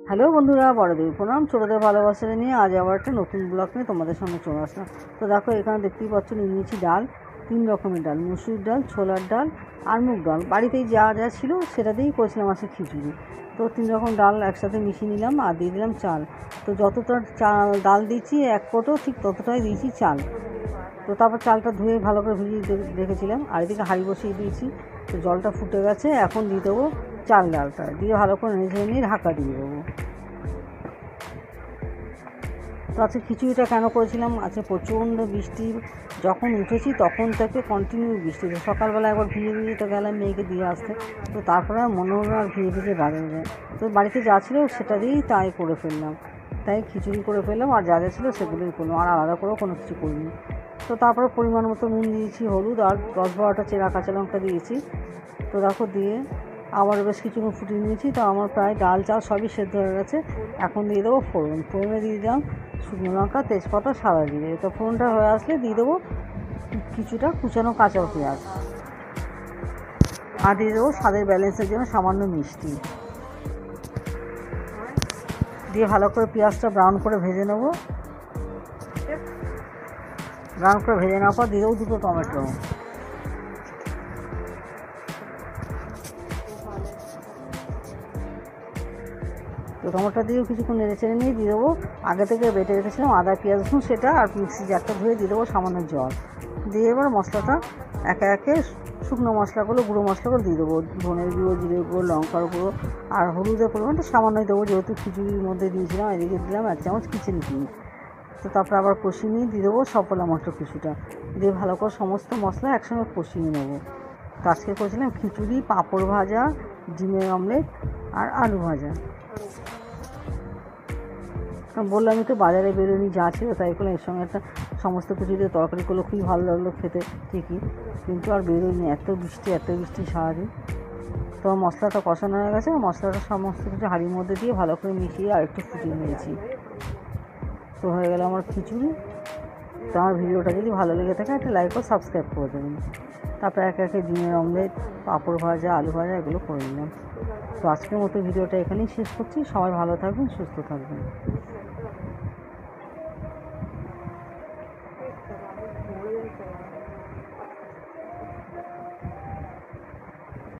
Hello বন্ধুরা, বড়দের প্রণাম, ছোটদের ভালোবাসা নিয়ে আজ আবার একটা নতুন ব্লগ নিয়ে তোমাদের সামনে চলে আসলাম। তো দেখো, এখানে দেখতেই পাচ্ছ নিয়েছি ডাল, 3 রকমের ডাল, মুসুর ডাল, ছোলার ডাল আর মুগ ডাল। বাড়িতেই যা যা ছিল সেটা দিয়েই করেছিলাম আজকে খিচুড়ি। তো 3 রকম ডাল একসাথে মিশিয়ে নিলাম আর দিয়ে দিলাম চাল। তো যতটা চাল ডাল দিয়েছি 1 কোটো, ঠিক ততটাই দিয়েছি চাল। তো তারপর চালটা ধুয়ে ভালো করে ভিজিয়ে রেখেছিলাম, আর এদিকে হাঁড়ি বসিয়ে দিয়েছি। তো জলটা ফুটে গেছে, এখন দিয়ে দেবো চাল ডালটা, দিয়ে ভালো করে নেড়ে নিয়ে ঢাকা দিয়ে দেবো। তো আজকে খিচুড়িটা কেন করেছিলাম, আজকে প্রচণ্ড বৃষ্টি, যখন উঠেছি তখন থেকে কন্টিনিউ বৃষ্টি। সকালবেলা একবার ভিজে ভিজে তো গেলাম মেয়েকে দিয়ে আসতে, তো তারপরে মনে হলো আর ভিজে ভিজে বাজানো যায়। তো বাড়িতে যা ছিল সেটা দিয়েই তাই করে ফেললাম, তাই খিচুড়ি করে ফেললাম, আর যা যা ছিল সেগুলোই করলাম, আর আলাদা করেও কোনো কিছু করিনি। তো তারপরে পরিমাণ মতো নুন দিয়েছি, হলুদ আর 10-12টা চেরা কাঁচা লঙ্কা দিয়েছি। তো দেখো দিয়ে আবার বেশ কিছুক্ষণ ফুটিয়ে নিয়েছি। তো আমার প্রায় ডাল চাল সবই সেদ্ধ হয়ে গেছে। এখন দিয়ে দেবো ফোড়নে দিয়ে দিলাম শুকনো লঙ্কা, তেজপাতা, সাদা জিরে। তো ফোড়নটা হয়ে আসলে দিয়ে দেবো কিছুটা কুচানো কাঁচা পেঁয়াজ, আর দিয়ে দেবো স্বাদের ব্যালেন্সের জন্য সামান্য মিষ্টি দিয়ে ভালো করে পেঁয়াজটা ব্রাউন করে ভেজে নেবো। ব্রাউন করে ভেজে নেওয়ার পর দিয়ে দেবো 2টো টমেটো। তো টমেটো দিয়েও কিছুক্ষণ নেড়ে চেড়ে নিয়ে দিয়ে দেবো আগে থেকে বেটে রেখেছিলাম আদা পেঁয়াজ রসুন, সেটা আর মিক্সি জারটা ধুয়ে দিয়ে দেবো সামান্য জল দিয়ে। এবার মশলাটা একে একে শুকনো মশলাগুলো, গুঁড়ো মশলাগুলো দিয়ে দেবো, ধনের গুঁড়ো, জিরে গুঁড়ো, লঙ্কার গুঁড়ো আর হলুদের পরিমাণটা সামান্যই দেবো, যেহেতু খিচুড়ির মধ্যে দিয়েছিলাম। এদিকে দিলাম 1 চামচ কিচেন কিং। তো তারপরে আবার কষিয়ে নিয়ে দিয়ে দেবো সফলা মটর কিছুটা দিয়ে ভালো করে সমস্ত মশলা একসঙ্গে কষিয়ে নেবো। তো আজকে করেছিলাম খিচুড়ি, পাঁপড় ভাজা, ডিমের অমলেট আর আলু ভাজা। কারণ বললামই তো বাজারে বেরোনি, যা ছিল তাই করলাম। এর সঙ্গে একটা সমস্ত কিছু দিয়ে তরকারি করলো, খুবই ভালো লাগলো খেতে ঠিকই, কিন্তু আর বেরোয়নি, এত বৃষ্টি সারাদিন। তো মশলাটা কষানো হয়ে গেছে, মশলাটা সমস্ত কিছু হাঁড়ির মধ্যে দিয়ে ভালো করে মিশিয়ে আর একটু ফুটিয়ে নিয়েছি। তো হয়ে গেল আমার খিচুড়ি। তো আমার ভিডিওটা যদি ভালো লেগে থাকে একটা লাইক ও সাবস্ক্রাইব করে দেবেন। তারপরে একে একে ডিমের অমলেট, পাঁপড় ভাজা, আলু ভাজা এগুলো করে নিলাম। তো আজকের মতো ভিডিওটা এখানেই শেষ করছি। সবাই ভালো থাকবেন, সুস্থ থাকবেন।